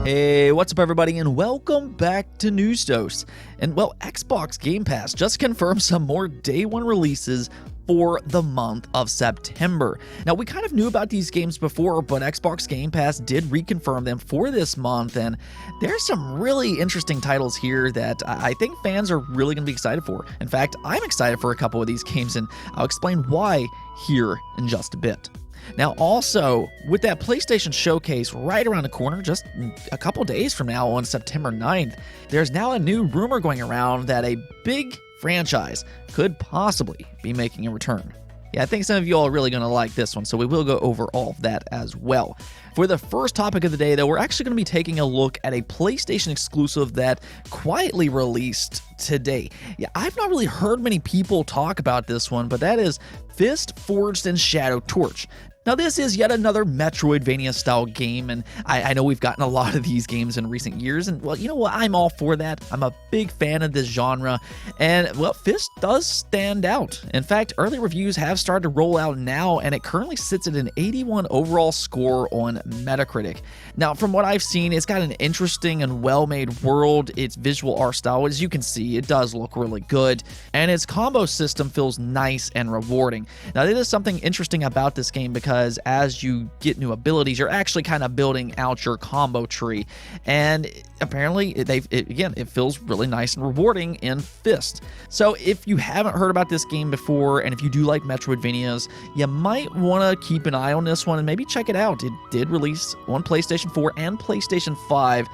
Hey, what's up everybody, and welcome back to News Dose. And well, Xbox Game Pass just confirmed some more day one releases for the month of September. Now, we kind of knew about these games before, but Xbox Game Pass did reconfirm them for this month, and there's some really interesting titles here that I think fans are really going to be excited for. In fact, I'm excited for a couple of these games, and I'll explain why here in just a bit. Now, also, with that PlayStation Showcase right around the corner, just a couple days from now on September 9th, there's now a new rumor going around that a big franchise could possibly be making a return. Yeah, I think some of you all are really going to like this one, so we will go over all of that as well. For the first topic of the day, though, we're actually going to be taking a look at a PlayStation exclusive that quietly released today. Yeah, I've not really heard many people talk about this one, but that is F.I.S.T. Forged in Shadow Torch. Now, this is yet another Metroidvania-style game, and I know we've gotten a lot of these games in recent years, and, well, you know what? I'm all for that. I'm a big fan of this genre, and, well, F.I.S.T. does stand out. In fact, early reviews have started to roll out now, and it currently sits at an 81 overall score on Metacritic. Now, from what I've seen, it's got an interesting and well-made world. Its visual art style, as you can see, it does look really good, and its combo system feels nice and rewarding. Now, there is something interesting about this game because as you get new abilities, you're actually kind of building out your combo tree, and apparently it feels really nice and rewarding in F.I.S.T. So if you haven't heard about this game before, and if you do like Metroidvanias, you might want to keep an eye on this one and maybe check it out. It did release on PlayStation 4 and PlayStation 5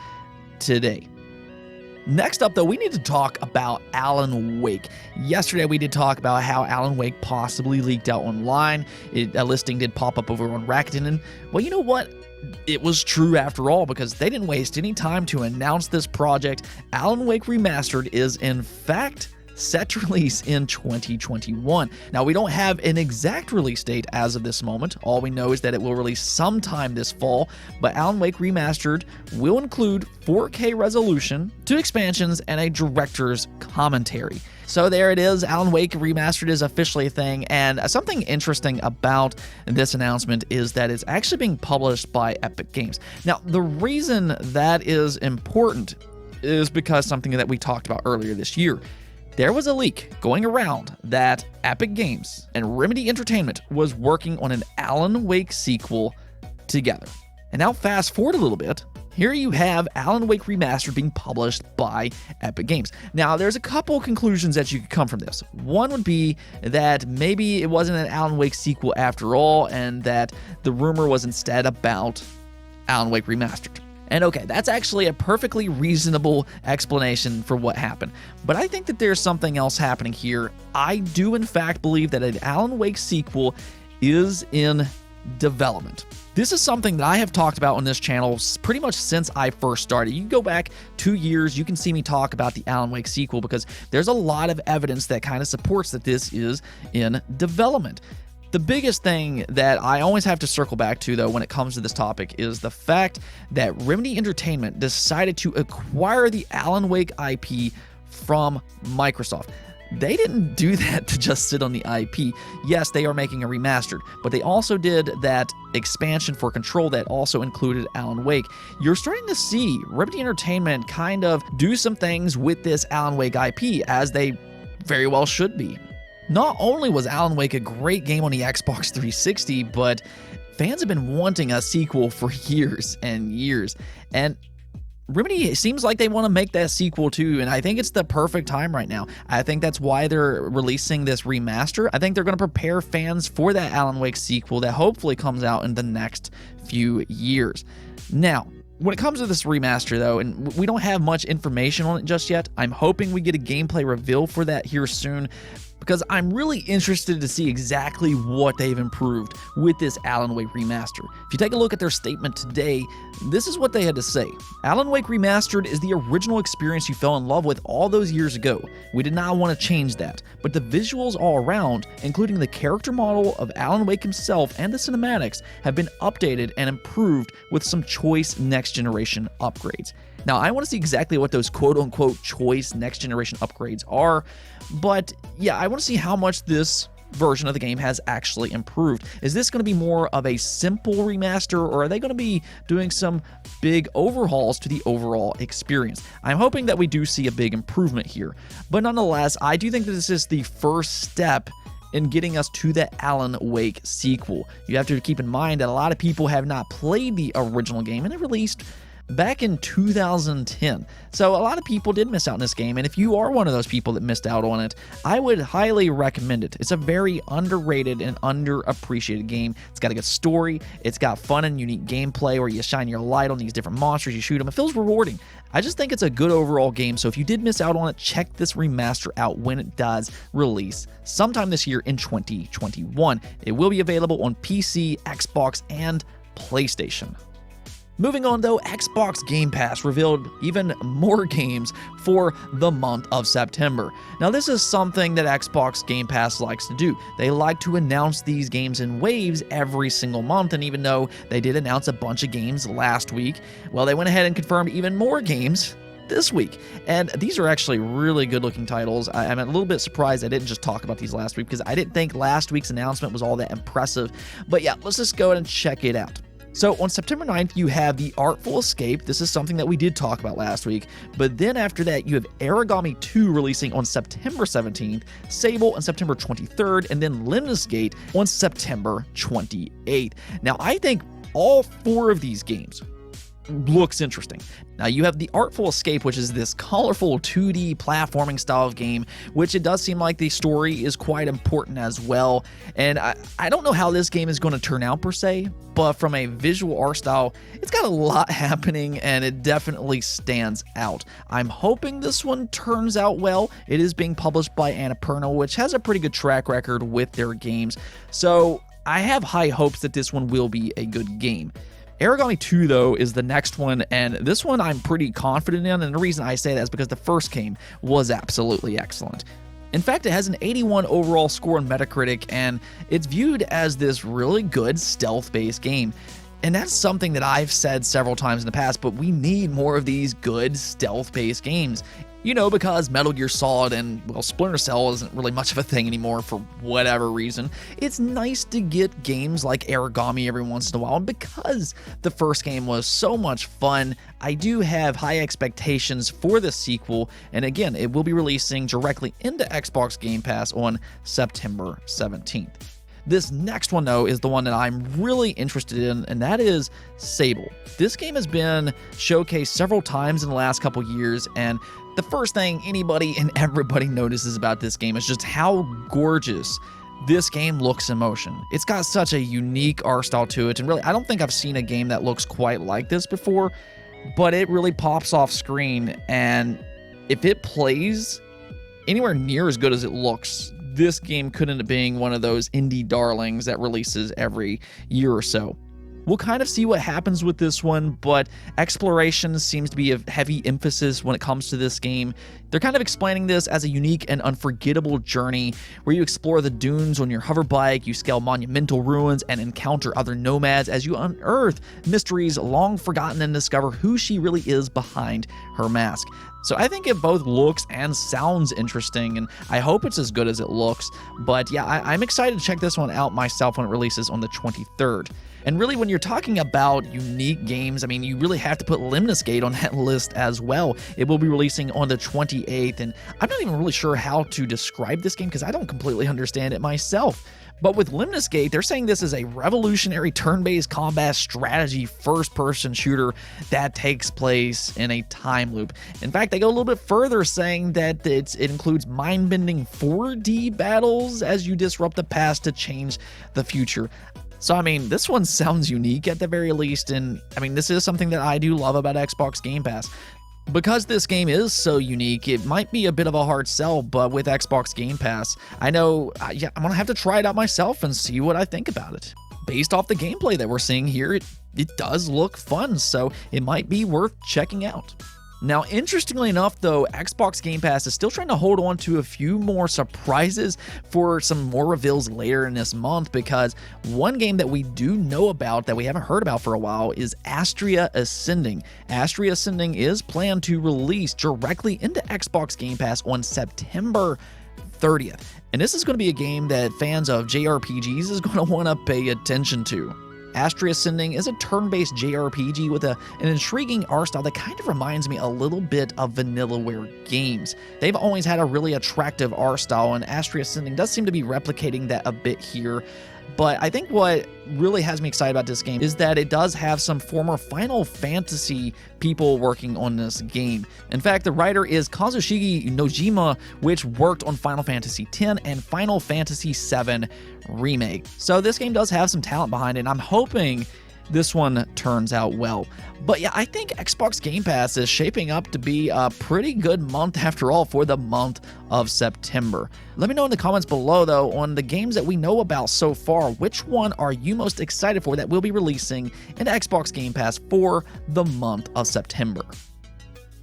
today. Next up, though, we need to talk about Alan Wake. Yesterday, we did talk about how Alan Wake possibly leaked out online. A listing did pop up over on Rakuten, and, well, you know what? It was true after all, because they didn't waste any time to announce this project. Alan Wake Remastered is, in fact, set to release in 2021. Now, we don't have an exact release date as of this moment. All we know is that it will release sometime this fall, but Alan Wake Remastered will include 4K resolution, 2 expansions, and a director's commentary. So there it is, Alan Wake Remastered is officially a thing, and something interesting about this announcement is that it's actually being published by Epic Games. Now, the reason that is important is because something that we talked about earlier this year. There was a leak going around that Epic Games and Remedy Entertainment was working on an Alan Wake sequel together. And now fast forward a little bit, here you have Alan Wake Remastered being published by Epic Games. Now, there's a couple conclusions that you could come from this. One would be that maybe it wasn't an Alan Wake sequel after all, and that the rumor was instead about Alan Wake Remastered. And okay, that's actually a perfectly reasonable explanation for what happened. But I think that there's something else happening here. I do in fact believe that an Alan Wake sequel is in development. This is something that I have talked about on this channel pretty much since I first started. You can go back 2 years, you can see me talk about the Alan Wake sequel because there's a lot of evidence that kind of supports that this is in development. The biggest thing that I always have to circle back to, though, when it comes to this topic is the fact that Remedy Entertainment decided to acquire the Alan Wake IP from Microsoft. They didn't do that to just sit on the IP. Yes, they are making a remastered, but they also did that expansion for Control that also included Alan Wake. You're starting to see Remedy Entertainment kind of do some things with this Alan Wake IP, as they very well should be. Not only was Alan Wake a great game on the Xbox 360, but fans have been wanting a sequel for years and years. And Remedy, it seems like they want to make that sequel too, and I think it's the perfect time right now. I think that's why they're releasing this remaster. I think they're going to prepare fans for that Alan Wake sequel that hopefully comes out in the next few years. Now, when it comes to this remaster, though, and we don't have much information on it just yet, I'm hoping we get a gameplay reveal for that here soon, because I'm really interested to see exactly what they've improved with this Alan Wake Remaster. If you take a look at their statement today, this is what they had to say. Alan Wake Remastered is the original experience you fell in love with all those years ago. We did not want to change that, but the visuals all around, including the character model of Alan Wake himself and the cinematics, have been updated and improved with some choice next-generation upgrades. Now, I want to see exactly what those quote-unquote choice next-generation upgrades are, but yeah, I want to see how much this version of the game has actually improved. Is this going to be more of a simple remaster, or are they going to be doing some big overhauls to the overall experience? I'm hoping that we do see a big improvement here, but nonetheless, I do think that this is the first step in getting us to the Alan Wake sequel. You have to keep in mind that a lot of people have not played the original game, and it released back in 2010. So a lot of people did miss out on this game, and if you are one of those people that missed out on it, I would highly recommend it. It's a very underrated and underappreciated game. It's got a good story, it's got fun and unique gameplay where you shine your light on these different monsters, you shoot them, it feels rewarding. I just think it's a good overall game, so if you did miss out on it, check this remaster out when it does release sometime this year in 2021. It will be available on PC, Xbox, and PlayStation. Moving on though, Xbox Game Pass revealed even more games for the month of September. Now this is something that Xbox Game Pass likes to do. They like to announce these games in waves every single month, and even though they did announce a bunch of games last week, well, they went ahead and confirmed even more games this week. And these are actually really good looking titles. I'm a little bit surprised I didn't just talk about these last week because I didn't think last week's announcement was all that impressive. But yeah, let's just go ahead and check it out. So on September 9th, you have The Artful Escape. This is something that we did talk about last week. But then after that, you have Origami 2 releasing on September 17th, Sable on September 23rd, and then Lemnis Gate on September 28th. Now, I think all four of these games looks interesting. Now you have The Artful Escape, which is this colorful 2D platforming style of game, which it does seem like the story is quite important as well. And I don't know how this game is going to turn out per se, but from a visual art style, it's got a lot happening and it definitely stands out. I'm hoping this one turns out well. It is being published by Annapurna, which has a pretty good track record with their games. So I have high hopes that this one will be a good game. Origami 2, though, is the next one, and this one I'm pretty confident in, and the reason I say that is because the first game was absolutely excellent. In fact, it has an 81 overall score on Metacritic, and it's viewed as this really good stealth-based game. And that's something that I've said several times in the past, but we need more of these good stealth-based games. You know, because Metal Gear Solid and, well, Splinter Cell isn't really much of a thing anymore for whatever reason. It's nice to get games like Origami every once in a while, and because the first game was so much fun, I do have high expectations for the sequel, and again, it will be releasing directly into Xbox Game Pass on September 17th. This next one, though, is the one that I'm really interested in, and that is Sable. This game has been showcased several times in the last couple years, and the first thing anybody and everybody notices about this game is just how gorgeous this game looks in motion. It's got such a unique art style to it, and really, I don't think I've seen a game that looks quite like this before, but it really pops off screen, and if it plays anywhere near as good as it looks, this game could end up being one of those indie darlings that releases every year or so. We'll kind of see what happens with this one, but exploration seems to be a heavy emphasis when it comes to this game. They're kind of explaining this as a unique and unforgettable journey where you explore the dunes on your hover bike, you scale monumental ruins, and encounter other nomads as you unearth mysteries long forgotten and discover who she really is behind her mask. So I think it both looks and sounds interesting, and I hope it's as good as it looks. But yeah, I'm excited to check this one out myself when it releases on the 23rd. And really, when you're talking about unique games, I mean, you really have to put Lemnis Gate on that list as well. It will be releasing on the 28th, and I'm not even really sure how to describe this game because I don't completely understand it myself. But with Lemnis Gate, they're saying this is a revolutionary turn-based combat strategy first-person shooter that takes place in a time loop. In fact, they go a little bit further, saying that it includes mind-bending 4D battles as you disrupt the past to change the future. So, I mean, this one sounds unique at the very least, and I mean, this is something that I do love about Xbox Game Pass. Because this game is so unique, it might be a bit of a hard sell, but with Xbox Game Pass, I know I'm going to have to try it out myself and see what I think about it. Based off the gameplay that we're seeing here, it does look fun, so it might be worth checking out. Now, interestingly enough, though, Xbox Game Pass is still trying to hold on to a few more surprises for some more reveals later in this month, because one game that we do know about that we haven't heard about for a while is Astria Ascending. Astria Ascending is planned to release directly into Xbox Game Pass on September 30th. And this is going to be a game that fans of JRPGs is going to want to pay attention to. Astria Ascending is a turn-based JRPG with an intriguing art style that kind of reminds me a little bit of Vanillaware games. They've always had a really attractive art style, and Astria Ascending does seem to be replicating that a bit here. But I think what really has me excited about this game is that it does have some former Final Fantasy people working on this game. In fact, the writer is Kazushige Nojima, which worked on Final Fantasy X and Final Fantasy VII Remake. So this game does have some talent behind it, and I'm hoping this one turns out well. But yeah, I think Xbox Game Pass is shaping up to be a pretty good month after all for the month of September. Let me know in the comments below though on the games that we know about so far. Which one are you most excited for that will be releasing in Xbox Game Pass for the month of September?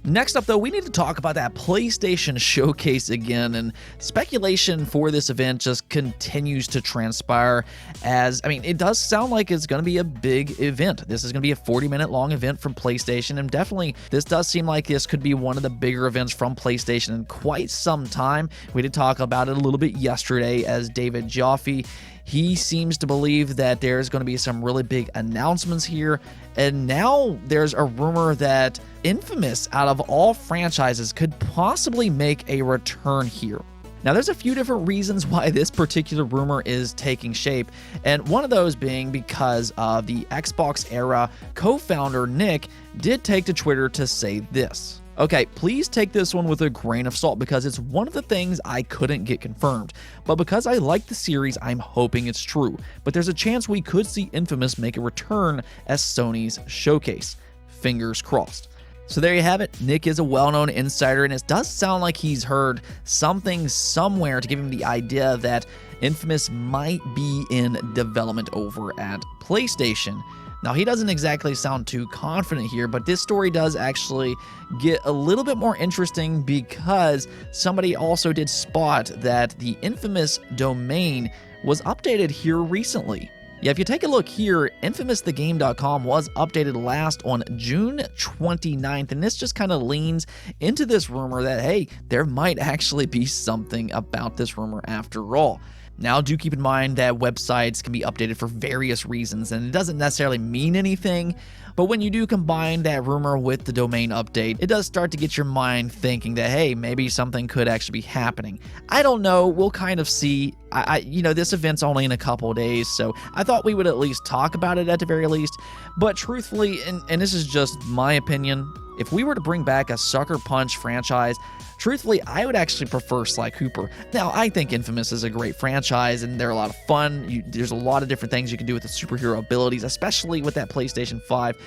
Next up, though, we need to talk about that PlayStation Showcase again, and speculation for this event just continues to transpire as, it does sound like it's going to be a big event. This is going to be a 40-minute long event from PlayStation, and definitely this does seem like this could be one of the bigger events from PlayStation in quite some time. We did talk about it a little bit yesterday as David Jaffe, he seems to believe that there's going to be some really big announcements here. And now there's a rumor that Infamous, out of all franchises, could possibly make a return here. Now, there's a few different reasons why this particular rumor is taking shape, and one of those being because of the Xbox era co-founder Nick did take to Twitter to say this. Okay, please take this one with a grain of salt because it's one of the things I couldn't get confirmed. But because I like the series, I'm hoping it's true. But there's a chance we could see Infamous make a return as Sony's showcase. Fingers crossed. So there you have it. Nick is a well-known insider, and it does sound like he's heard something somewhere to give him the idea that Infamous might be in development over at PlayStation. Now, he doesn't exactly sound too confident here, but this story does actually get a little bit more interesting because somebody also did spot that the Infamous domain was updated here recently. Yeah, if you take a look here, infamousthegame.com was updated last on June 29th, and this just kind of leans into this rumor that, hey, there might actually be something about this rumor after all. Now, do keep in mind that websites can be updated for various reasons, and it doesn't necessarily mean anything, but when you do combine that rumor with the domain update, it does start to get your mind thinking that, hey, maybe something could actually be happening. I don't know. We'll kind of see. This event's only in a couple of days, so I thought we would at least talk about it at the very least. But truthfully, and this is just my opinion, if we were to bring back a Sucker Punch franchise, truthfully, I would actually prefer Sly Cooper. Now, I think Infamous is a great franchise, and they're a lot of fun. There's a lot of different things you can do with the superhero abilities, especially with that PlayStation 5.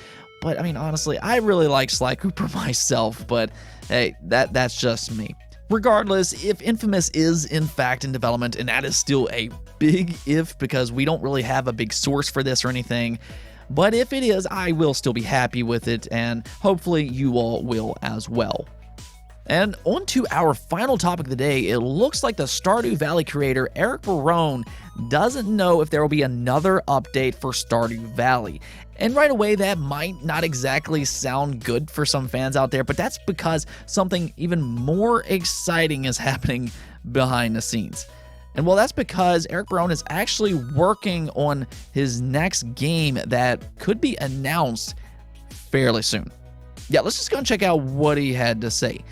But, honestly, I really like Sly Cooper myself, but, hey, that's just me. Regardless, if Infamous is in fact in development, and that is still a big if because we don't really have a big source for this or anything, but if it is, I will still be happy with it, and hopefully you all will as well. And on to our final topic of the day. It looks like the Stardew Valley creator Eric Barone doesn't know if there will be another update for Stardew Valley. And right away, that might not exactly sound good for some fans out there, but that's because something even more exciting is happening behind the scenes. And well, that's because Eric Barone is actually working on his next game that could be announced fairly soon. Yeah, let's just go and check out what he had to say.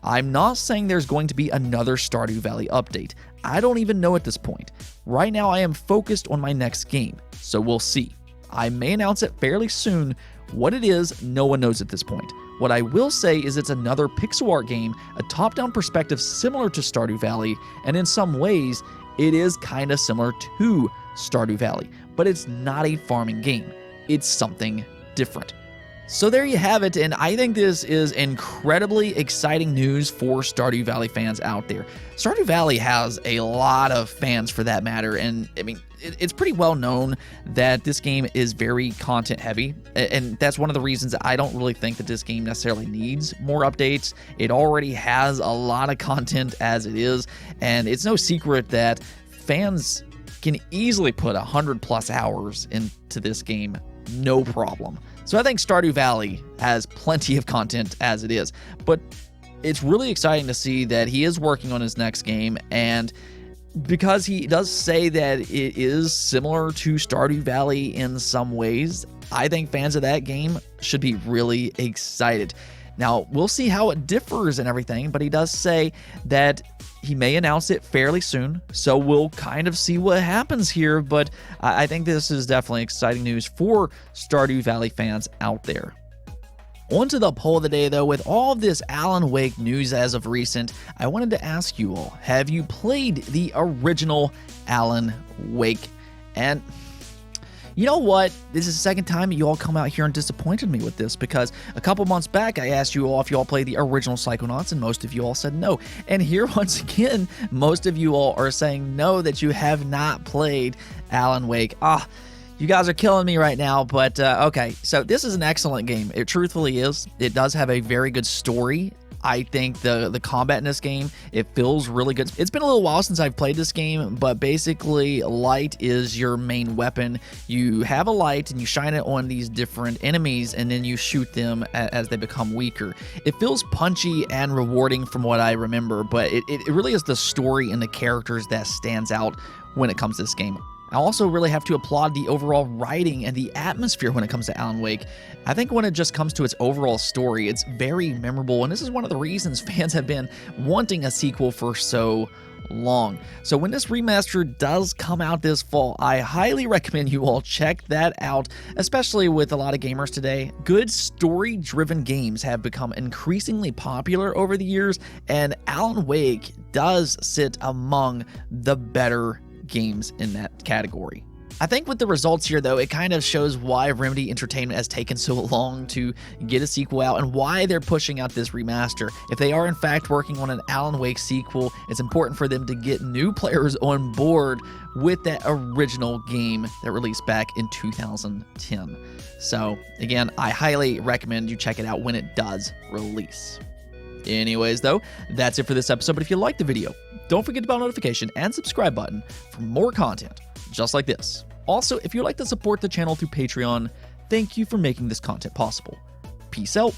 I'm not saying there's going to be another Stardew Valley update. I don't even know at this point. Right now, I am focused on my next game, so we'll see. I may announce it fairly soon. What it is, no one knows at this point. What I will say is it's another pixel art game, a top-down perspective similar to Stardew Valley, and in some ways, it is kind of similar to Stardew Valley, but it's not a farming game. It's something different. So there you have it, and I think this is incredibly exciting news for Stardew Valley fans out there. Stardew Valley has a lot of fans for that matter, and it's pretty well known that this game is very content heavy, and that's one of the reasons I don't really think that this game necessarily needs more updates. It already has a lot of content as it is, and it's no secret that fans can easily put 100+ hours into this game, no problem. So I think Stardew Valley has plenty of content as it is, but it's really exciting to see that he is working on his next game, and because he does say that it is similar to Stardew Valley in some ways, I think fans of that game should be really excited. Now, we'll see how it differs and everything, but he does say that he may announce it fairly soon, so we'll kind of see what happens here, but I think this is definitely exciting news for Stardew Valley fans out there. On to the poll of the day, though. With all of this Alan Wake news as of recent, I wanted to ask you all, have you played the original Alan Wake? And you know what? This is the second time you all come out here and disappointed me with this, because a couple months back I asked you all if you all played the original Psychonauts, and most of you all said no. And here, once again, most of you all are saying no, that you have not played Alan Wake. You guys are killing me right now, but okay. So this is an excellent game. It truthfully is. It does have a very good story. I think the combat in this game, it feels really good. It's been a little while since I've played this game, but basically light is your main weapon. You have a light and you shine it on these different enemies, and then you shoot them as they become weaker. It feels punchy and rewarding from what I remember, but it really is the story and the characters that stands out when it comes to this game. I also really have to applaud the overall writing and the atmosphere when it comes to Alan Wake. I think when it just comes to its overall story, it's very memorable, and this is one of the reasons fans have been wanting a sequel for so long. So when this remaster does come out this fall, I highly recommend you all check that out, especially with a lot of gamers today. Good story-driven games have become increasingly popular over the years, and Alan Wake does sit among the better games in that category. I think with the results here, though, it kind of shows why Remedy Entertainment has taken so long to get a sequel out and why they're pushing out this remaster. If they are in fact working on an Alan Wake sequel, it's important for them to get new players on board with that original game that released back in 2010. So again, I highly recommend you check it out when it does release. Anyways, though, that's it for this episode, but if you liked the video, don't forget the bell notification and subscribe button for more content just like this. Also, if you'd like to support the channel through Patreon, thank you for making this content possible. Peace out.